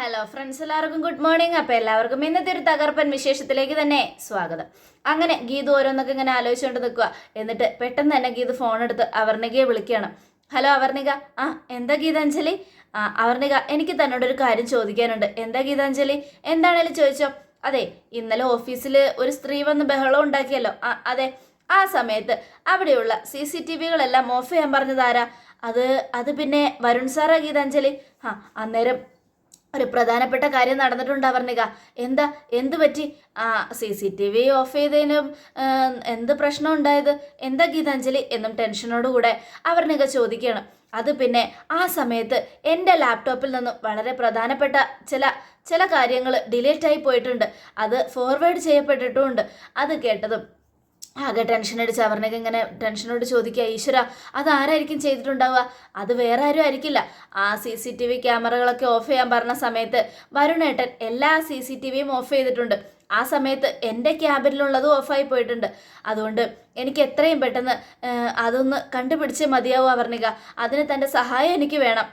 Hello friends, എല്ലാവർക്കും good morning. അപ്പോൾ എല്ലാവർക്കും ഇന്നത്തെ ഒരു തകർപ്പൻ വിശേഷത്തിലേക്ക് തന്നെ സ്വാഗതം. അങ്ങനെ ഗീതു ഓരോന്നൊക്കെ ഇങ്ങനെ ആലോചിച്ചുകൊണ്ട് നിൽക്കുക. എന്നിട്ട് പെട്ടെന്ന് തന്നെ ഗീതു ഫോൺ എടുത്ത് അവർണികയെ വിളിക്കുകയാണ്. ഹലോ അവർണിക. എന്താ ഗീതാഞ്ജലി? അവർണിക, എനിക്ക് തന്നോടൊരു കാര്യം ചോദിക്കാനുണ്ട്. എന്താ ഗീതാഞ്ജലി? എന്താണേലും ചോദിച്ചോ. അതെ, ഇന്നലെ ഓഫീസിൽ ഒരു സ്ത്രീ വന്ന് ബഹളം ഉണ്ടാക്കിയല്ലോ. അതെ, ആ സമയത്ത് അവിടെയുള്ള CCTVകളെല്ലാം ഓഫ് ചെയ്യാൻ പറഞ്ഞതാരാ? അത് പിന്നെ വരുൺ സാറാ ഗീതാഞ്ജലി. അന്നേരം ഒരു പ്രധാനപ്പെട്ട കാര്യം നടന്നിട്ടുണ്ട് അവർണിക. എന്ത് പറ്റി? CCTV ഓഫ് ചെയ്തതിനും എന്ത് പ്രശ്നം ഉണ്ടായത്? എന്താ ഗീതാഞ്ജലി എന്നും ടെൻഷനോടുകൂടെ അവർണിക ചോദിക്കുകയാണ്. അത് പിന്നെ ആ സമയത്ത് എൻ്റെ ലാപ്ടോപ്പിൽ നിന്നും വളരെ പ്രധാനപ്പെട്ട ചില കാര്യങ്ങൾ ഡിലീറ്റ് ആയി പോയിട്ടുണ്ട്. അത് ഫോർവേഡ് ചെയ്യപ്പെട്ടിട്ടുമുണ്ട്. അത് കേട്ടതും ആകെ ടെൻഷൻ അടിച്ച് അവർണിക ഇങ്ങനെ ടെൻഷനോട് ചോദിക്കുക, ഈശ്വര, അതാരായിരിക്കും ചെയ്തിട്ടുണ്ടാവുക? അത് വേറെ ആരും ആയിരിക്കില്ല. ആ CCTV ക്യാമറകളൊക്കെ ഓഫ് ചെയ്യാൻ പറഞ്ഞ സമയത്ത് വരുണേട്ടൻ എല്ലാ CCTVയും ഓഫ് ചെയ്തിട്ടുണ്ട്. ആ സമയത്ത് എൻ്റെ ക്യാബിനിലുള്ളതും ഓഫായി പോയിട്ടുണ്ട്. അതുകൊണ്ട് എനിക്ക് എത്രയും പെട്ടെന്ന് അതൊന്ന് കണ്ടുപിടിച്ച് മതിയാവും അവർണിക. അതിന് തൻ്റെ സഹായം എനിക്ക് വേണം.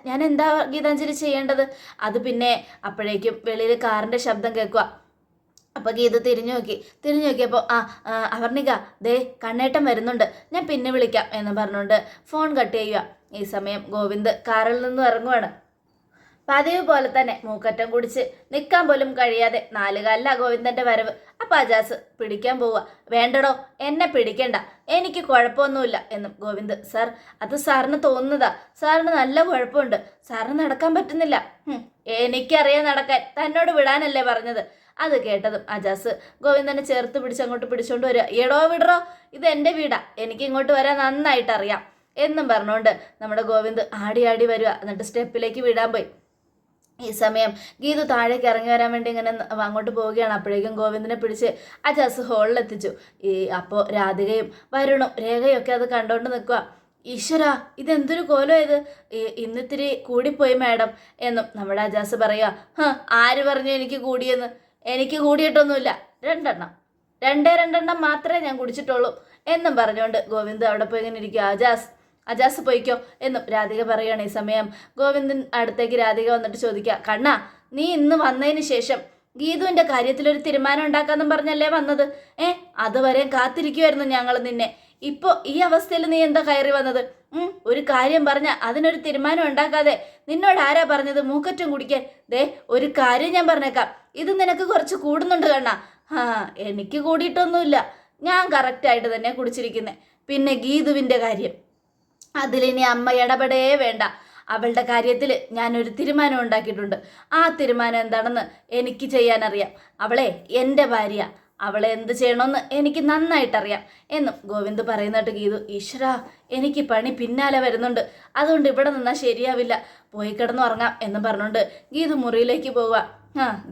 ഞാൻ എന്താ ഗീതാഞ്ജലി ചെയ്യേണ്ടത്? അത് പിന്നെ അപ്പോഴേക്കും വെളിയിൽ കാറിൻ്റെ ശബ്ദം കേൾക്കുക. അപ്പോൾ ഗീത തിരിഞ്ഞു നോക്കിയപ്പോൾ അവർണിക, ദേ കണ്ണേട്ടൻ വരുന്നുണ്ട്, ഞാൻ പിന്നെ വിളിക്കാം എന്ന് പറഞ്ഞുകൊണ്ട് ഫോൺ കട്ട് ചെയ്യുക. ഈ സമയം ഗോവിന്ദ് കാറിൽ നിന്നും ഇറങ്ങുവാണ്. പതിവ് പോലെ തന്നെ മൂക്കറ്റം കുടിച്ച് നിൽക്കാൻ പോലും കഴിയാതെ നാലുകാലില ഗോവിന്ദൻ്റെ വരവ്. അപ്പം അജാസ് പിടിക്കാൻ പോവുക. വേണ്ടടോ, എന്നെ പിടിക്കണ്ട, എനിക്ക് കുഴപ്പമൊന്നുമില്ല എന്നും ഗോവിന്ദ്. സാർ, അത് സാറിന് തോന്നുന്നതാ. സാറിന് നല്ല കുഴപ്പമുണ്ട്. സാറിന് നടക്കാൻ പറ്റുന്നില്ല. എനിക്കറിയാൻ നടക്കാൻ, തന്നോട് വിടാനല്ലേ പറഞ്ഞത്. അത് കേട്ടതും അജാസ് ഗോവിന്ദനെ ചേർത്ത് അങ്ങോട്ട് പിടിച്ചോണ്ട് വരിക. എടോ വിടറോ, ഇത് എൻ്റെ വീടാ, എനിക്ക് ഇങ്ങോട്ട് വരാൻ നന്നായിട്ട് അറിയാം എന്നും പറഞ്ഞുകൊണ്ട് നമ്മുടെ ഗോവിന്ദ് ആടി വരിക. എന്നിട്ട് സ്റ്റെപ്പിലേക്ക് വിടാൻ പോയി. ഈ സമയം ഗീതു താഴേക്ക് ഇറങ്ങി വരാൻ വേണ്ടി ഇങ്ങനെ അങ്ങോട്ട് പോവുകയാണ്. അപ്പോഴേക്കും ഗോവിന്ദനെ പിടിച്ച് അജാസ് ഹോളിലെത്തിച്ചു. അപ്പോൾ രാധികയും വരുണും രേഖയും ഒക്കെ അത് കണ്ടോണ്ട് നിൽക്കുക. ഈശ്വര, ഇതെന്തൊരു കോലം ഇത്, ഇന്നിത്തിരി കൂടിപ്പോയി മാഡം എന്നും നമ്മുടെ അജാസ് പറയുക. ആര് പറഞ്ഞു എനിക്ക് കൂടിയെന്ന്? എനിക്ക് കൂടിയിട്ടൊന്നുമില്ല. രണ്ടെണ്ണം മാത്രമേ ഞാൻ കുടിച്ചിട്ടുള്ളൂ എന്നും പറഞ്ഞുകൊണ്ട് ഗോവിന്ദ് അവിടെ പോയി ഇങ്ങനെ ഇരിക്കുക. അജാസ് പോയിക്കോ എന്നും രാധിക പറയുകയാണ്. ഈ സമയം ഗോവിന്ദൻ അടുത്തേക്ക് രാധിക വന്നിട്ട് ചോദിക്കുക, കണ്ണാ, നീ ഇന്ന് വന്നതിന് ശേഷം ഗീതുവിൻ്റെ കാര്യത്തിലൊരു തീരുമാനം ഉണ്ടാക്കാമെന്നും പറഞ്ഞല്ലേ വന്നത്? അതുവരെ കാത്തിരിക്കുമായിരുന്നു ഞങ്ങൾ നിന്നെ. ഇപ്പോൾ ഈ അവസ്ഥയിൽ നീ എന്താ കയറി വന്നത്? ഒരു കാര്യം പറഞ്ഞ അതിനൊരു തീരുമാനം ഉണ്ടാക്കാതെ നിന്നോട് ആരാ പറഞ്ഞത് മൂക്കറ്റം കുടിക്കാൻ? ദേ, ഒരു കാര്യം ഞാൻ പറഞ്ഞേക്കാം, ഇത് നിനക്ക് കുറച്ച് കൂടുന്നുണ്ട് കണ്ണാ. എനിക്ക് കൂടിയിട്ടൊന്നുമില്ല, ഞാൻ കറക്റ്റായിട്ട് തന്നെ കുടിച്ചിരിക്കുന്നത്. പിന്നെ ഗീതുവിൻ്റെ കാര്യം, അതിലിനി അമ്മ ഇടപെടേ വേണ്ട. അവളുടെ കാര്യത്തിൽ ഞാനൊരു തീരുമാനം ഉണ്ടാക്കിയിട്ടുണ്ട്. ആ തീരുമാനം എന്താണെന്ന് എനിക്ക് ചെയ്യാനറിയാം. അവളെ എൻ്റെ ഭാര്യ, അവളെ എന്ത് ചെയ്യണമെന്ന് എനിക്ക് നന്നായിട്ടറിയാം എന്നും ഗോവിന്ദ് പറയുന്നിട്ട് ഗീതു, ഈശ്വര, എനിക്ക് പണി പിന്നാലെ വരുന്നുണ്ട്, അതുകൊണ്ട് ഇവിടെ നിന്നാൽ ശരിയാവില്ല, പോയി കിടന്നുറങ്ങാം എന്നും പറഞ്ഞുകൊണ്ട് ഗീതു മുറിയിലേക്ക് പോവുക.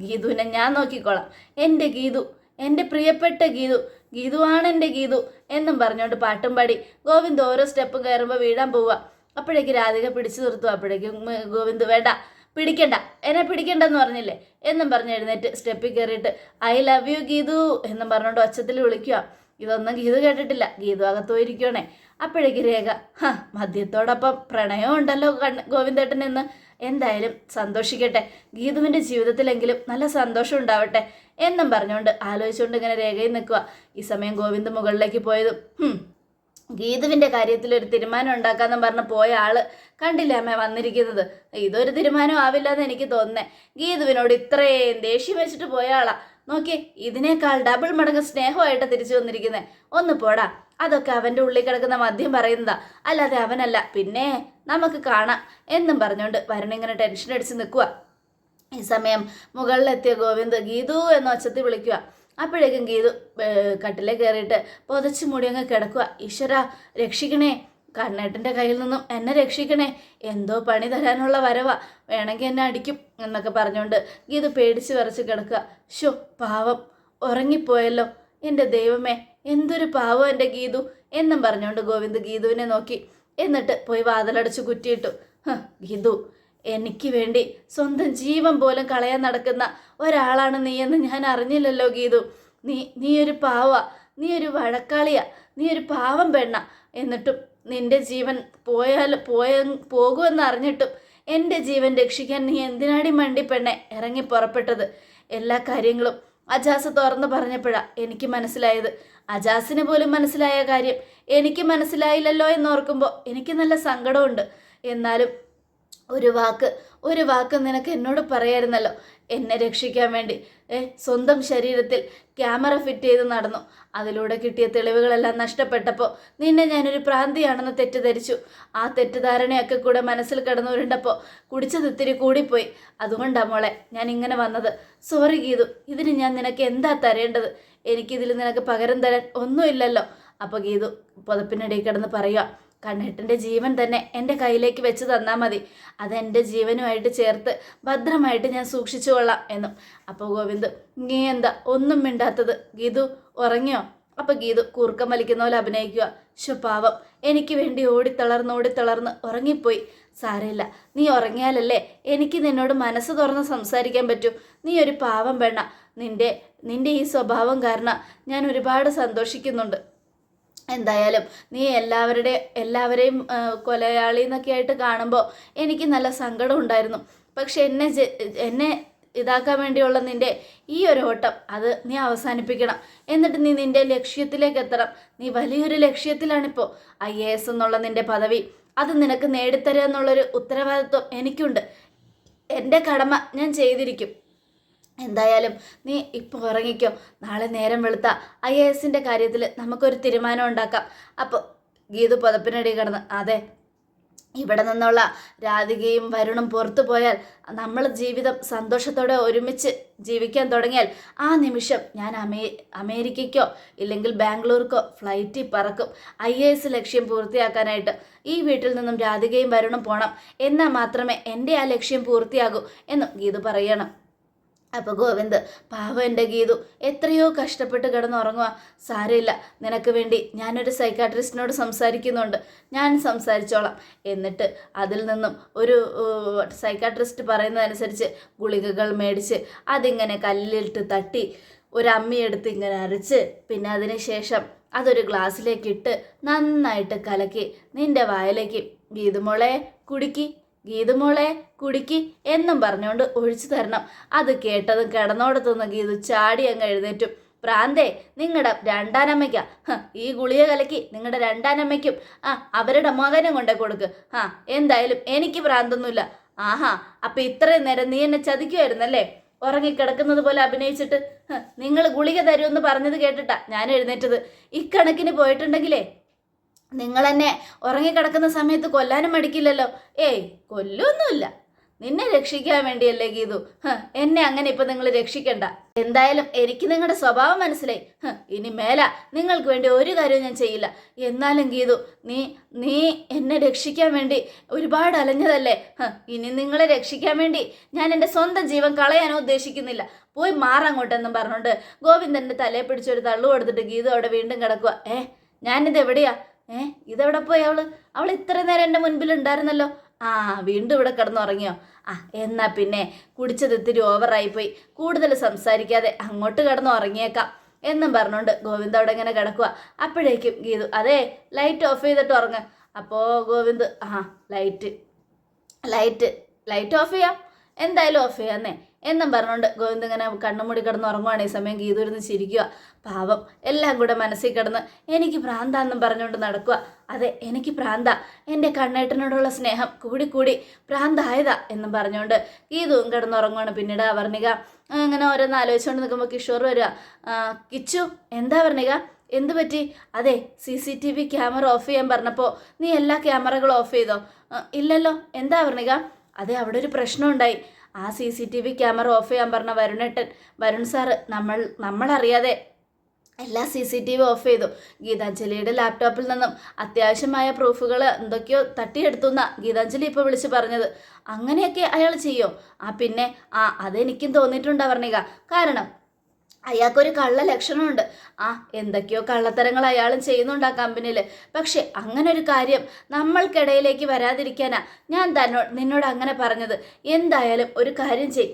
ഗീതുവിനെ ഞാൻ നോക്കിക്കോളാം, എൻ്റെ ഗീതു, എൻ്റെ പ്രിയപ്പെട്ട ഗീതുവാണ് എൻ്റെ ഗീതു എന്നും പറഞ്ഞുകൊണ്ട് പാട്ടും പാടി ഗോവിന്ദ് ഓരോ സ്റ്റെപ്പും കയറുമ്പോൾ വീഴാൻ പോവുക. അപ്പോഴേക്ക് രാധിക പിടിച്ചു നിർത്തുക. അപ്പോഴേക്കും ഗോവിന്ദ്, വേണ്ട, പിടിക്കണ്ട, എന്നെ പിടിക്കണ്ടെന്ന് പറഞ്ഞില്ലേ എന്നും പറഞ്ഞ് എഴുന്നേറ്റ് സ്റ്റെപ്പിൽ കയറിയിട്ട് ഐ ലവ് യു ഗീതു എന്നും പറഞ്ഞുകൊണ്ട് ഒച്ചത്തിൽ വിളിക്കുക. ഇതൊന്നും ഗീതു കേട്ടിട്ടില്ല. ഗീതു അകത്തോയിരിക്കണേ. അപ്പോഴേക്ക് രേഖ, മദ്യത്തോടൊപ്പം പ്രണയം ഉണ്ടല്ലോ ഗോവിന്ദേട്ടൻ എന്ന്. എന്തായാലും സന്തോഷിക്കട്ടെ, ഗീതുവിൻ്റെ ജീവിതത്തിലെങ്കിലും നല്ല സന്തോഷം ഉണ്ടാവട്ടെ എന്നും പറഞ്ഞുകൊണ്ട് ആലോചിച്ചുകൊണ്ട് ഇങ്ങനെ രേഖയിൽ നിൽക്കുക. ഈ സമയം ഗോവിന്ദ് മുകളിലേക്ക് പോയതും ഗീതുവിൻ്റെ കാര്യത്തിൽ ഒരു തീരുമാനം ഉണ്ടാക്കാമെന്ന് പറഞ്ഞ് പോയ ആള് കണ്ടില്ലേ അമ്മ വന്നിരിക്കുന്നത്? ഇതൊരു തീരുമാനം ആവില്ല എന്ന് എനിക്ക് തോന്നുന്നേ. ഗീതുവിനോട് ഇത്രയും ദേഷ്യം വെച്ചിട്ട് പോയ ആളാ, നോക്കി, ഇതിനേക്കാൾ ഡബിൾ മടങ്ങ് സ്നേഹമായിട്ട് തിരിച്ചു വന്നിരിക്കുന്നത്. ഒന്ന് പോടാ, അതൊക്കെ അവൻ്റെ ഉള്ളിൽ കിടക്കുന്ന മദ്യം പറയുന്നതാ, അല്ലാതെ അവനല്ല. പിന്നെ നമുക്ക് കാണാം എന്നും പറഞ്ഞുകൊണ്ട് വരുണിങ്ങനെ ടെൻഷൻ അടിച്ച് നിൽക്കുക. ഈ സമയം മുകളിലെത്തിയ ഗോവിന്ദ് ഗീതു എന്ന ഒച്ചത്തിൽ വിളിക്കുക. അപ്പോഴേക്കും ഗീതു കട്ടിലേ കയറിയിട്ട് പൊതച്ച് മൂടി അങ്ങ് കിടക്കുക. ഈശ്വര, രക്ഷിക്കണേ, കണ്ണേട്ടൻ്റെ കയ്യിൽ നിന്നും എന്നെ രക്ഷിക്കണേ, എന്തോ പണി തരാനുള്ള വരവാ, വേണമെങ്കിൽ എന്നെ അടിക്കും എന്നൊക്കെ പറഞ്ഞുകൊണ്ട് ഗീതു പേടിച്ച് വിറച്ച് കിടക്കുക. ഷോ, പാവം, ഉറങ്ങിപ്പോയല്ലോ, എൻ്റെ ദൈവമേ, എന്തൊരു പാവം എൻ്റെ ഗീതു എന്നും പറഞ്ഞുകൊണ്ട് ഗോവിന്ദ് ഗീതുവിനെ നോക്കി. എന്നിട്ട് പോയി വാതിലടച്ച് കുറ്റിയിട്ടു. ഗീതു, എനിക്ക് വേണ്ടി സ്വന്തം ജീവൻ പോലും കളയാൻ നടക്കുന്ന ഒരാളാണ് നീയെന്ന് ഞാൻ അറിഞ്ഞില്ലല്ലോ ഗീതു. നീ ഒരു പാവ, നീ ഒരു വഴക്കാളിയാ, നീ ഒരു പാവം പെണ്ണ. എന്നിട്ടും നിന്റെ ജീവൻ പോകുമെന്ന് അറിഞ്ഞിട്ടും എൻ്റെ ജീവൻ രക്ഷിക്കാൻ നീ എന്തിനാടി മണ്ടി പെണ്ണെ ഇറങ്ങി പുറപ്പെട്ടത്? എല്ലാ കാര്യങ്ങളും അജാസ് തുറന്നു പറഞ്ഞപ്പോഴാണ് എനിക്ക് മനസ്സിലായത്. അജാസിന് പോലും മനസ്സിലായ കാര്യം എനിക്ക് മനസ്സിലായില്ലല്ലോ എന്നോർക്കുമ്പോൾ എനിക്ക് നല്ല സങ്കടമുണ്ട്. എന്നാലും ഒരു വാക്ക് നിനക്ക് എന്നോട് പറയായിരുന്നല്ലോ, എന്നെ രക്ഷിക്കാൻ വേണ്ടി. സ്വന്തം ശരീരത്തിൽ ക്യാമറ ഫിറ്റ് ചെയ്ത് നടന്നു. അതിലൂടെ കിട്ടിയ തെളിവുകളെല്ലാം നഷ്ടപ്പെട്ടപ്പോൾ നിന്നെ ഞാനൊരു പ്രാന്തിയാണെന്ന് തെറ്റിദ്ധരിച്ചു. ആ തെറ്റിദ്ധാരണയൊക്കെ കൂടെ മനസ്സിൽ കിടന്നുരുണ്ടപ്പോൾ കുടിച്ചത് ഇത്തിരി കൂടിപ്പോയി. അതുകൊണ്ടാണ് മോളെ ഞാൻ ഇങ്ങനെ വന്നത്. സോറി ഗീതു, ഇതിന് ഞാൻ നിനക്ക് എന്താ തരേണ്ടത്? എനിക്കിതിൽ നിനക്ക് പകരം തരാൻ ഒന്നുമില്ലല്ലോ. അപ്പോൾ ഗീതു പുതപ്പിനിടയിൽ കിടന്ന് പറയുക, കണ്ണേട്ടൻ്റെ ജീവൻ തന്നെ എൻ്റെ കയ്യിലേക്ക് വെച്ച് തന്നാൽ മതി. അതെൻ്റെ ജീവനുമായിട്ട് ചേർത്ത് ഭദ്രമായിട്ട് ഞാൻ സൂക്ഷിച്ചു കൊള്ളാം എന്നും. അപ്പോൾ ഗോവിന്ദ്, നീ എന്താ ഒന്നും മിണ്ടാത്തത്? ഗീതു ഉറങ്ങിയോ? അപ്പോൾ ഗീതു കൂർക്കം വലിക്കുന്ന പോലെ അഭിനയിക്കുക. പാവം, എനിക്ക് വേണ്ടി ഓടിത്തളർന്ന് ഉറങ്ങിപ്പോയി. സാരമില്ല, നീ ഉറങ്ങിയാലല്ലേ എനിക്ക് നിന്നോട് മനസ്സ് തുറന്ന് സംസാരിക്കാൻ പറ്റൂ. നീ ഒരു പാവം പെണ്ണ. നിന്റെ ഈ സ്വഭാവം കാരണം ഞാൻ ഒരുപാട് സന്തോഷിക്കുന്നുണ്ട്. എന്തായാലും നീ എല്ലാവരെയും കൊലയാളി എന്നൊക്കെ ആയിട്ട് കാണുമ്പോൾ എനിക്ക് നല്ല സങ്കടം ഉണ്ടായിരുന്നു. പക്ഷെ എന്നെ ഇതാക്കാൻ വേണ്ടിയുള്ള നിൻ്റെ ഈ ഒരു ഓട്ടം അത് നീ അവസാനിപ്പിക്കണം. എന്നിട്ട് നീ നിൻ്റെ ലക്ഷ്യത്തിലേക്ക് എത്തണം. നീ വലിയൊരു ലക്ഷ്യത്തിലാണിപ്പോൾ. IAS എന്നുള്ള നിൻ്റെ പദവി അത് നിനക്ക് നേടിത്തരിക എന്നുള്ളൊരു ഉത്തരവാദിത്വം എനിക്കുണ്ട്. എൻ്റെ കടമ ഞാൻ ചെയ്തിരിക്കും. എന്തായാലും നീ ഇപ്പോൾ ഉറങ്ങിക്കോ. നാളെ നേരം വെളുത്ത IASൻ്റെ കാര്യത്തിൽ നമുക്കൊരു തീരുമാനം ഉണ്ടാക്കാം. അപ്പോൾ ഗീതു പുതപ്പിനടി കിടന്ന്, അതെ, ഇവിടെ നിന്നുള്ള രാധികയും വരുണും പുറത്തു പോയാൽ നമ്മൾ ജീവിതം സന്തോഷത്തോടെ ഒരുമിച്ച് ജീവിക്കാൻ തുടങ്ങിയാൽ ആ നിമിഷം ഞാൻ അമേരിക്കയ്ക്കോ ഇല്ലെങ്കിൽ ബാംഗ്ലൂർക്കോ ഫ്ലൈറ്റിൽ പറക്കും. IAS ലക്ഷ്യം പൂർത്തിയാക്കാനായിട്ട് ഈ വീട്ടിൽ നിന്നും രാധികയും വരുണും പോകണം. എന്നാൽ മാത്രമേ എൻ്റെ ആ ലക്ഷ്യം പൂർത്തിയാകൂ എന്നും ഗീതു പറയണം. അപ്പോൾ ഗോവിന്ദ്, പാവം എൻ്റെ ഗീതു എത്രയോ കഷ്ടപ്പെട്ട് കിടന്നുറങ്ങുക. സാരമില്ല, നിനക്ക് വേണ്ടി ഞാനൊരു സൈക്കാട്രിസ്റ്റിനോട് സംസാരിക്കുന്നുണ്ട്, ഞാൻ സംസാരിച്ചോളാം. എന്നിട്ട് അതിൽ നിന്നും ഒരു സൈക്കാട്രിസ്റ്റ് പറയുന്നതനുസരിച്ച് ഗുളികകൾ മേടിച്ച് അതിങ്ങനെ കല്ലിലിട്ട് തട്ടി ഒരു അമ്മിയെടുത്ത് ഇങ്ങനെ അരച്ച് പിന്നെ അതിന് ശേഷം അതൊരു ഗ്ലാസ്സിലേക്ക് ഇട്ട് നന്നായിട്ട് കലക്കി നിൻ്റെ വായിലേക്ക് ഗീതുമോളെ കുടിക്കി, ഗീതുമോളെ കുടിക്ക് എന്നും പറഞ്ഞുകൊണ്ട് ഒഴിച്ചു തരണം. അത് കേട്ടതും കിടന്നോടത്തുനിന്ന് ഗീതു ചാടി അങ്ങ് എഴുന്നേറ്റും. പ്രാന്തേ, നിങ്ങളുടെ രണ്ടാനമ്മയ്ക്കാ ഈ ഗുളിക കലക്കി നിങ്ങളുടെ രണ്ടാനമ്മയ്ക്കും അവരുടെ മകനും കൊണ്ടേ കൊടുക്ക്. എന്തായാലും എനിക്ക് പ്രാന്തൊന്നുമില്ല. ആഹാ, അപ്പം ഇത്രയും നേരം നീ എന്നെ ചതിക്കുമായിരുന്നല്ലേ? ഉറങ്ങിക്കിടക്കുന്നത് പോലെ അഭിനയിച്ചിട്ട്. നിങ്ങൾ ഗുളിക തരുമെന്ന് പറഞ്ഞത് കേട്ടിട്ടാ ഞാൻ എഴുന്നേറ്റത്. ഇക്കണക്കിന് പോയിട്ടുണ്ടെങ്കിലേ നിങ്ങളെന്നെ ഉറങ്ങിക്കിടക്കുന്ന സമയത്ത് കൊല്ലാനും മടിക്കില്ലല്ലോ. കൊല്ലൊന്നുമില്ല, നിന്നെ രക്ഷിക്കാൻ വേണ്ടിയല്ലേ ഗീതു. എന്നെ അങ്ങനെ ഇപ്പം നിങ്ങൾ രക്ഷിക്കണ്ട. എന്തായാലും എനിക്ക് നിങ്ങളുടെ സ്വഭാവം മനസ്സിലായി. ഇനി മേല നിങ്ങൾക്ക് വേണ്ടി ഒരു കാര്യവും ഞാൻ ചെയ്യില്ല. എന്നാലും ഗീതു, നീ എന്നെ രക്ഷിക്കാൻ വേണ്ടി ഒരുപാട് അലഞ്ഞതല്ലേ. ഇനി നിങ്ങളെ രക്ഷിക്കാൻ വേണ്ടി ഞാൻ എൻ്റെ സ്വന്തം ജീവൻ കളയാനോ ഉദ്ദേശിക്കുന്നില്ല. പോയി മാറങ്ങോട്ടെന്നും പറഞ്ഞുകൊണ്ട് ഗോവിന്ദൻ്റെ തലയെ പിടിച്ചൊരു തള്ളു കൊടുത്തിട്ട് ഗീതു അവിടെ വീണ്ടും കിടക്കുക. ഞാനിത് എവിടെയാ? ഇതെവിടെ പോയി? അവൾ ഇത്ര നേരം എൻ്റെ മുൻപിൽ ഉണ്ടായിരുന്നല്ലോ. വീണ്ടും ഇവിടെ കിടന്നുറങ്ങിയോ? എന്നാ പിന്നെ കുടിച്ചത് ഇത്തിരി ഓവറായിപ്പോയി, കൂടുതൽ സംസാരിക്കാതെ അങ്ങോട്ട് കിടന്ന് ഉറങ്ങിയേക്കാം എന്നും പറഞ്ഞുകൊണ്ട് ഗോവിന്ദ് അവിടെ ഇങ്ങനെ കിടക്കുക. അപ്പോഴേക്കും ഗീതു, അതെ, ലൈറ്റ് ഓഫ് ചെയ്തിട്ട് ഉറങ്ങ. അപ്പോൾ ഗോവിന്ദ്, ലൈറ്റ് ഓഫ് ചെയ്യാം, എന്തായാലും ഓഫ് ചെയ്യാന്നേ എന്നും പറഞ്ഞുകൊണ്ട് ഗോവിന്ദ് ഇങ്ങനെ കണ്ണുമൂടി കിടന്ന് ഉറങ്ങുവാണ്. ഈ സമയം ഗീതു ഇരുന്ന് ചിരിക്കുക. പാവം, എല്ലാം കൂടെ മനസ്സിൽ കിടന്ന് എനിക്ക് ഭ്രാന്താന്നും പറഞ്ഞുകൊണ്ട് നടക്കുക. അതെ, എനിക്ക് ഭ്രാന്ത, എൻ്റെ കണ്ണേട്ടനോടുള്ള സ്നേഹം കൂടി ഭ്രാന്തായതാ എന്നും പറഞ്ഞുകൊണ്ട് ഗീതുവും കിടന്നുറങ്ങുവാണ്. പിന്നീട് വർണിക അങ്ങനെ ഓരോന്ന് ആലോചിച്ചുകൊണ്ട് നിൽക്കുമ്പോൾ കിഷോർ വരിക. കിച്ചു, എന്താ വർണിക, എന്ത് പറ്റി? അതെ, CCTV ക്യാമറ ഓഫ് ചെയ്യാൻ പറഞ്ഞപ്പോൾ നീ എല്ലാ ക്യാമറകളും ഓഫ് ചെയ്തോ? ഇല്ലല്ലോ, എന്താ വർണിക? അതെ, അവിടെ ഒരു പ്രശ്നം ഉണ്ടായി. ആ CCTV ക്യാമറ ഓഫ് ചെയ്യാൻ പറഞ്ഞ വരുൺ സാറ് നമ്മളറിയാതെ എല്ലാ CCTV ഓഫ് ചെയ്തു. ഗീതാഞ്ജലിയുടെ ലാപ്ടോപ്പിൽ നിന്നും അത്യാവശ്യമായ പ്രൂഫുകൾ എന്തൊക്കെയോ തട്ടിയെടുത്തു എന്നാണ് ഗീതാഞ്ജലി ഇപ്പോൾ വിളിച്ച് പറഞ്ഞത്. അങ്ങനെയൊക്കെ അയാൾ ചെയ്യോ? പിന്നെ അതെനിക്കും തോന്നിയിട്ടുണ്ട് വർണിക. കാരണം അയാൾക്കൊരു കള്ള ലക്ഷണമുണ്ട്. എന്തൊക്കെയോ കള്ളത്തരങ്ങൾ അയാളും ചെയ്യുന്നുണ്ട് ആ കമ്പനിയിൽ. പക്ഷെ അങ്ങനെ ഒരു കാര്യം നമ്മൾക്കിടയിലേക്ക് വരാതിരിക്കാനാ ഞാൻ നിന്നോട് അങ്ങനെ പറഞ്ഞത്. എന്തായാലും ഒരു കാര്യം ചെയ്,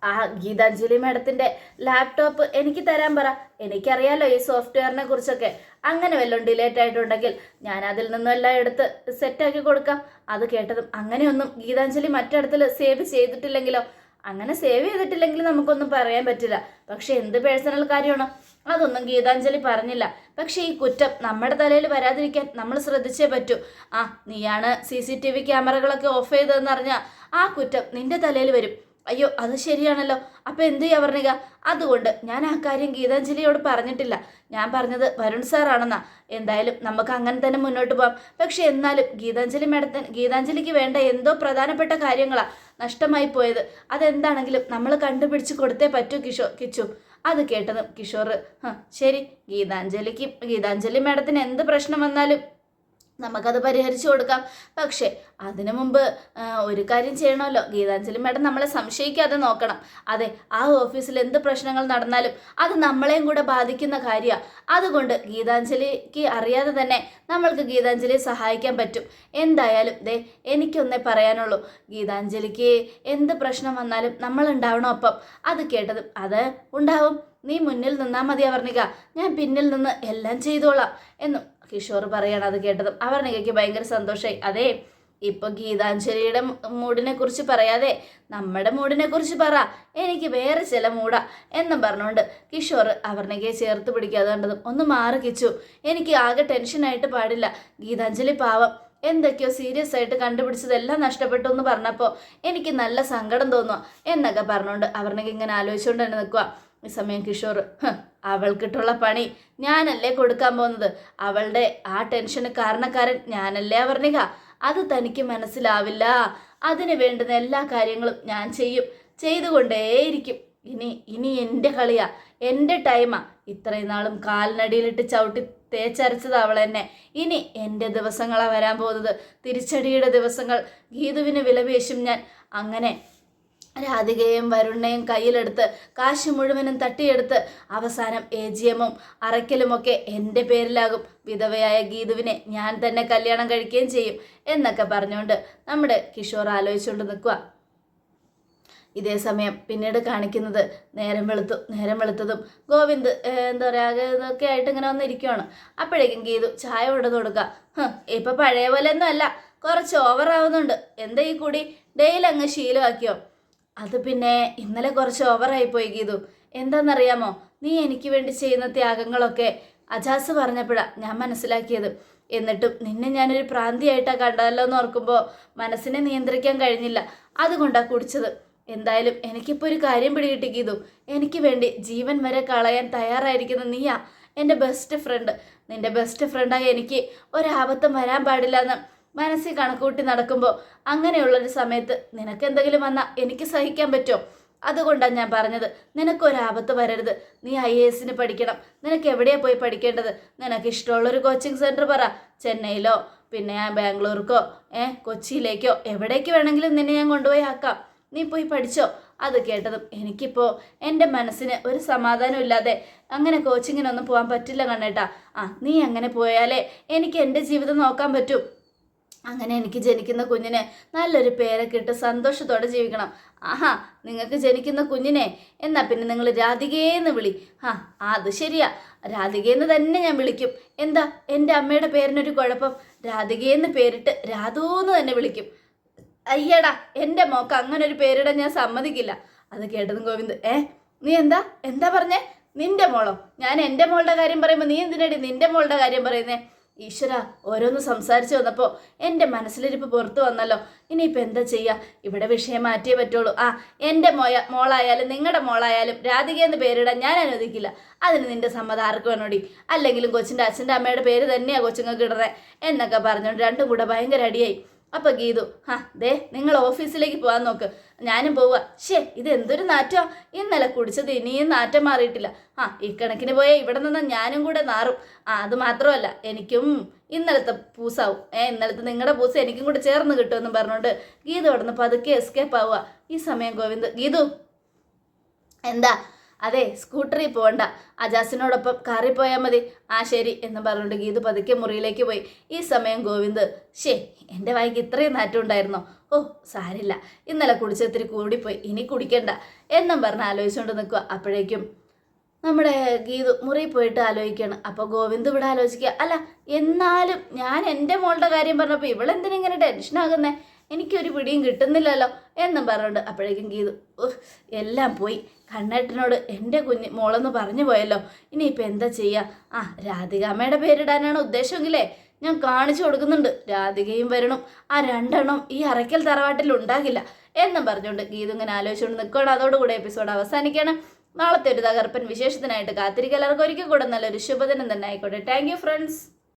ആ ഗീതാഞ്ജലി മാഡത്തിൻ്റെ ലാപ്ടോപ്പ് എനിക്ക് തരാൻ പറ. എനിക്കറിയാലോ ഈ സോഫ്റ്റ്വെയറിനെ കുറിച്ചൊക്കെ. അങ്ങനെ വല്ലതും ഡിലേറ്റ് ആയിട്ടുണ്ടെങ്കിൽ ഞാൻ അതിൽ നിന്നും എല്ലാം എടുത്ത് സെറ്റാക്കി കൊടുക്കാം. അത് കേട്ടതും അങ്ങനെയൊന്നും ഗീതാഞ്ജലി മറ്റിടത്തിൽ സേവ് ചെയ്തിട്ടില്ലെങ്കിലോ? അങ്ങനെ സേവ് ചെയ്തിട്ടില്ലെങ്കിൽ നമുക്കൊന്നും പറയാൻ പറ്റില്ല. പക്ഷെ എന്ത് പേഴ്സണൽ കാര്യമാണോ അതൊന്നും ഗീതാഞ്ജലി പറഞ്ഞില്ല. പക്ഷെ ഈ കുറ്റം നമ്മുടെ തലയിൽ വരാതിരിക്കാൻ നമ്മൾ ശ്രദ്ധിച്ചേ പറ്റൂ. ആ നീയാണ് CCTV ക്യാമറകളൊക്കെ ഓഫ് ചെയ്തതെന്ന് അറിഞ്ഞാൽ ആ കുറ്റം നിന്റെ തലയിൽ വരും. അയ്യോ അത് ശരിയാണല്ലോ. അപ്പം എന്ത് ചെയ്യാ വർണിക? അതുകൊണ്ട് ഞാൻ ആ കാര്യം ഗീതാഞ്ജലിയോട് പറഞ്ഞിട്ടില്ല. ഞാൻ പറഞ്ഞത് വരുൺ സാറാണെന്നാ. എന്തായാലും നമുക്ക് അങ്ങനെ തന്നെ മുന്നോട്ട് പോകാം. പക്ഷെ എന്നാലും ഗീതാഞ്ജലിക്ക് വേണ്ട എന്തോ പ്രധാനപ്പെട്ട കാര്യങ്ങളാണ് നഷ്ടമായി പോയത്. അതെന്താണെങ്കിലും നമ്മൾ കണ്ടുപിടിച്ച് കൊടുത്തേ പറ്റൂ കിച്ചു. അത് കേട്ടതും കിഷോർ ശരി, ഗീതാഞ്ജലി മാഡത്തിന് എന്ത് പ്രശ്നം വന്നാലും നമുക്കത് പരിഹരിച്ചു കൊടുക്കാം. പക്ഷേ അതിനു മുമ്പ് ഒരു കാര്യം ചെയ്യണമല്ലോ. ഗീതാഞ്ജലി മാഡം നമ്മളെ സംശയിക്കാതെ നോക്കണം. അതെ, ആ ഓഫീസിൽ എന്ത് പ്രശ്നങ്ങൾ നടന്നാലും അത് നമ്മളെയും കൂടെ ബാധിക്കുന്ന കാര്യമാണ്. അതുകൊണ്ട് ഗീതാഞ്ജലിക്ക് അറിയാതെ തന്നെ നമ്മൾക്ക് ഗീതാഞ്ജലിയെ സഹായിക്കാൻ പറ്റും. എന്തായാലും എനിക്കൊന്നേ പറയാനുള്ളൂ. ഗീതാഞ്ജലിക്ക് എന്ത് പ്രശ്നം വന്നാലും നമ്മൾ ഉണ്ടാവണം ഒപ്പം. അത് കേട്ടതും അത് ഉണ്ടാവും. നീ മുന്നിൽ നിന്നാൽ മതി വർണിക, ഞാൻ പിന്നിൽ നിന്ന് എല്ലാം ചെയ്തോളാം എന്നും കിഷോർ പറയണം. അത് കേട്ടതും അവർണികയ്ക്ക് ഭയങ്കര സന്തോഷമായി. അതെ, ഇപ്പൊ ഗീതാഞ്ജലിയുടെ മൂഡിനെ കുറിച്ച് പറയാതെ നമ്മുടെ മൂഡിനെ കുറിച്ച് പറ. എനിക്ക് വേറെ ചില മൂടാ എന്നും പറഞ്ഞുകൊണ്ട് കിഷോർ അവർണികയെ ചേർത്ത് പിടിക്കാതെ കണ്ടതും ഒന്ന് മാറി കിച്ചു. എനിക്ക് ആകെ ടെൻഷനായിട്ട് പാടില്ല. ഗീതാഞ്ജലി പാവം എന്തൊക്കെയോ സീരിയസ് ആയിട്ട് കണ്ടുപിടിച്ചതെല്ലാം നഷ്ടപ്പെട്ടു എന്ന് പറഞ്ഞപ്പോൾ എനിക്ക് നല്ല സങ്കടം തോന്നുക എന്നൊക്കെ പറഞ്ഞുകൊണ്ട് അവർണിക ഇങ്ങനെ ആലോചിച്ചുകൊണ്ട് തന്നെ നിൽക്കുക. ഈ സമയം കിഷോർ അവൾക്കിട്ടുള്ള പണി ഞാനല്ലേ കൊടുക്കാൻ പോകുന്നത്. അവളുടെ ആ ടെൻഷന് കാരണക്കാരൻ ഞാനല്ലേ വർണിക. അത് തനിക്ക് മനസ്സിലാവില്ല. അതിന് വേണ്ടുന്ന എല്ലാ കാര്യങ്ങളും ഞാൻ ചെയ്തുകൊണ്ടേയിരിക്കും. ഇനി എൻ്റെ കളിയാ, എൻ്റെ ടൈമാ. ഇത്രയും നാളും കാലിനടിയിലിട്ട് ചവിട്ടി തേച്ചരച്ചത് അവൾ എന്നെ. ഇനി എൻ്റെ ദിവസങ്ങളാണ് വരാൻ പോകുന്നത്, തിരിച്ചടിയുടെ ദിവസങ്ങൾ. ഗീതുവിന് വിലപേശും ഞാൻ. അങ്ങനെ രാധികയും വരുണിനെയും കയ്യിലെടുത്ത് കാശ് മുഴുവനും തട്ടിയെടുത്ത് അവസാനം AGM-ഉം അറയ്ക്കലുമൊക്കെ എൻ്റെ പേരിലാകും. വിധവയായ ഗീതുവിനെ ഞാൻ തന്നെ കല്യാണം കഴിക്കുകയും ചെയ്യും എന്നൊക്കെ പറഞ്ഞുകൊണ്ട് നമ്മുടെ കിഷോർ ആലോചിച്ചുകൊണ്ട് നിൽക്കുക. ഇതേ സമയം പിന്നീട് കാണിക്കുന്നത് നേരം വെളുത്തതും ഗോവിന്ദ് എന്താ പറയുക ഇതൊക്കെ ആയിട്ട് ഇങ്ങനെ വന്നിരിക്കുകയാണ്. അപ്പോഴേക്കും ഗീതു ചായ കൊണ്ടുവന്ന് കൊടുക്കുക. ഇപ്പം പഴയ പോലെ ഒന്നും അല്ല, കുറച്ച് ഓവറാവുന്നുണ്ട്. എന്താ ഈ കൂടി ഡെയിലി അങ്ങ് ശീലമാക്കിയോ? അത് പിന്നെ ഇന്നലെ കുറച്ച് ഓവറായിപ്പോയി ഗീതു. എന്താണെന്നറിയാമോ, നീ എനിക്ക് വേണ്ടി ചെയ്യുന്ന ത്യാഗങ്ങളൊക്കെ അജാസ് പറഞ്ഞപ്പോഴാണ് ഞാൻ മനസ്സിലാക്കിയത്. എന്നിട്ടും നിന്നെ ഞാനൊരു പ്രാന്തിയായിട്ടാണ് കണ്ടതല്ലോ എന്ന് ഓർക്കുമ്പോൾ മനസ്സിനെ നിയന്ത്രിക്കാൻ കഴിഞ്ഞില്ല. അതുകൊണ്ടാണ് കുടിച്ചത്. എന്തായാലും എനിക്കിപ്പോൾ ഒരു കാര്യം പിടികിട്ടി ഗീതു. എനിക്ക് വേണ്ടി ജീവൻ വരെ കളയാൻ തയ്യാറായിരിക്കുന്ന നീയാ എൻ്റെ ബെസ്റ്റ് ഫ്രണ്ട്. നിൻ്റെ ബെസ്റ്റ് ഫ്രണ്ടായി എനിക്ക് ഒരാപത്തും വരാൻ പാടില്ല എന്ന് മനസ്സിൽ കണക്കൂട്ടി നടക്കുമ്പോൾ അങ്ങനെയുള്ളൊരു സമയത്ത് നിനക്ക് എന്തെങ്കിലും വന്നാൽ എനിക്ക് സഹിക്കാൻ പറ്റുമോ? അതുകൊണ്ടാണ് ഞാൻ പറഞ്ഞത് നിനക്കൊരാപത്ത് വരരുത്. നീ IAS-ന് പഠിക്കണം. നിനക്ക് എവിടെയാണ് പോയി പഠിക്കേണ്ടത്? നിനക്ക് ഇഷ്ടമുള്ളൊരു കോച്ചിങ് സെൻറ്റർ പറ. ചെന്നൈയിലോ പിന്നെ ബാംഗ്ലൂർക്കോ കൊച്ചിയിലേക്കോ എവിടേക്ക് വേണമെങ്കിലും നിന്നെ ഞാൻ കൊണ്ടുപോയി ആക്കാം. നീ പോയി പഠിച്ചോ. അത് കേട്ടതും എനിക്കിപ്പോൾ എൻ്റെ മനസ്സിന് ഒരു സമാധാനം ഇല്ലാതെ അങ്ങനെ കോച്ചിങ്ങിനൊന്നും പോകാൻ പറ്റില്ല കണ്ണേട്ടാ. നീ അങ്ങനെ പോയാലേ എനിക്ക് എൻ്റെ ജീവിതം നോക്കാൻ പറ്റൂ. അങ്ങനെ എനിക്ക് ജനിക്കുന്ന കുഞ്ഞിനെ നല്ലൊരു പേരൊക്കെ ഇട്ട് സന്തോഷത്തോടെ ജീവിക്കണം. നിങ്ങൾക്ക് ജനിക്കുന്ന കുഞ്ഞിനെ എന്നാൽ പിന്നെ നിങ്ങൾ രാധികയെന്ന് വിളി. അത് ശരിയാ, രാധികയെന്ന് തന്നെ ഞാൻ വിളിക്കും. എന്താ എൻ്റെ അമ്മയുടെ പേരിനൊരു കുഴപ്പം? രാധികയെന്ന് പേരിട്ട് രാധൂന്ന് തന്നെ വിളിക്കും. അയ്യടാ, എൻ്റെ മോക്ക് അങ്ങനെ ഒരു പേരിടാൻ ഞാൻ സമ്മതിക്കില്ല. അത് കേട്ടതും ഗോവിന്ദ് നീ എന്താ പറഞ്ഞേ? നിന്റെ മോളോ? ഞാൻ എൻ്റെ മോളുടെ കാര്യം പറയുമ്പോൾ നീ എന്തിനടി നിന്റെ മോളുടെ കാര്യം പറയുന്നേ? ഈശ്വര, ഓരോന്ന് സംസാരിച്ച് വന്നപ്പോൾ എൻ്റെ മനസ്സിലിരിപ്പ് പുറത്തു വന്നല്ലോ. ഇനിയിപ്പോൾ എന്താ ചെയ്യുക? ഇവിടെ വിഷയം മാറ്റിയേ പറ്റുള്ളൂ. എൻ്റെ മോളായാലും നിങ്ങളുടെ മോളായാലും രാധികയെന്ന് പേരിടാൻ ഞാൻ അനുവദിക്കില്ല. അതിന് നിൻ്റെ സമ്മതം ആർക്ക് വേണോടി? അല്ലെങ്കിലും കൊച്ചിൻ്റെ അച്ഛൻ്റെ അമ്മയുടെ പേര് തന്നെയാണ് കൊച്ചുങ്ങൾക്ക് ഇടുന്നത് എന്നൊക്കെ പറഞ്ഞുകൊണ്ട് രണ്ടും കൂടെ ഭയങ്കര അടിയായി. അപ്പോൾ ഗീതു നിങ്ങൾ ഓഫീസിലേക്ക് പോകാൻ നോക്ക്, ഞാനും പോവുക. ഇതെന്തൊരു നാറ്റോ! ഇന്നലെ കുടിച്ചത് ഇനിയും നാറ്റം മാറിയിട്ടില്ല. ഇക്കണക്കിന് പോയാൽ ഇവിടെ നിന്ന് ഞാനും കൂടെ നാറും. അത് മാത്രമല്ല എനിക്കും ഇന്നലത്തെ പൂസാവും. ഇന്നലത്തെ നിങ്ങളുടെ പൂസ എനിക്കും കൂടെ ചേർന്ന് കിട്ടുമെന്നും പറഞ്ഞുകൊണ്ട് ഗീതു അവിടെ നിന്ന് പതുക്കെ എസ്കേപ്പ് ആവുക. ഈ സമയം ഗോവിന്ദ് ഗീതു എന്താ? അതെ, സ്കൂട്ടറിൽ പോകണ്ട, അജാസിനോടൊപ്പം കാറിൽ പോയാൽ മതി. ശരി എന്ന് പറഞ്ഞുകൊണ്ട് ഗീതു പതുക്കെ മുറിയിലേക്ക് പോയി. ഈ സമയം ഗോവിന്ദ് എൻ്റെ വായിക്ക് ഇത്രയും നാറ്റം ഉണ്ടായിരുന്നോ? ഓ സാരില്ല, ഇന്നലെ കുടിച്ചത്തിരി കൂടിപ്പോയി, ഇനി കുടിക്കണ്ട എന്നും പറഞ്ഞ് ആലോചിച്ചുകൊണ്ട് നിൽക്കുക. അപ്പോഴേക്കും നമ്മുടെ ഗീതു മുറിയിൽ പോയിട്ട് ആലോചിക്കുകയാണ്. അപ്പോൾ ഗോവിന്ദ് ഇവിടെ ആലോചിക്കുക, അല്ല എന്നാലും ഞാൻ എൻ്റെ മോളുടെ കാര്യം പറഞ്ഞപ്പോൾ ഇവളെന്തിനിങ്ങനെ ടെൻഷനാകുന്നേ, എനിക്കൊരു പിടിയും കിട്ടുന്നില്ലല്ലോ എന്നും പറഞ്ഞുകൊണ്ട് അപ്പോഴേക്കും ഗീതു എല്ലാം പോയി, കണ്ണേട്ടനോട് എൻ്റെ മോളെന്ന് പറഞ്ഞു പോയല്ലോ, ഇനിയിപ്പോൾ എന്താ ചെയ്യുക? ആ രാധികാമ്മയുടെ പേരിടാനാണ് ഉദ്ദേശമെങ്കിലേ ഞാൻ കാണിച്ചു കൊടുക്കുന്നുണ്ട്, രാധികയും വരണം, ആ രണ്ടെണ്ണം ഈ അറയ്ക്കൽ തറവാട്ടിൽ ഉണ്ടാകില്ല എന്നും പറഞ്ഞുകൊണ്ട് ഗീതു ഇങ്ങനെ ആലോചിച്ചുകൊണ്ട് നിൽക്കുകയാണ്. അതോടുകൂടെ എപ്പിസോഡ് അവസാനിക്കുകയാണ്. നാളത്തെ ഒരു തകർപ്പൻ വിശേഷത്തിനായിട്ട് കാത്തിരിക്കുക. എല്ലാവർക്കും ഒരിക്കൽ കൂടെ നല്ലൊരു ശുഭദിനം തന്നെ ആയിക്കോട്ടെ. Thank you friends.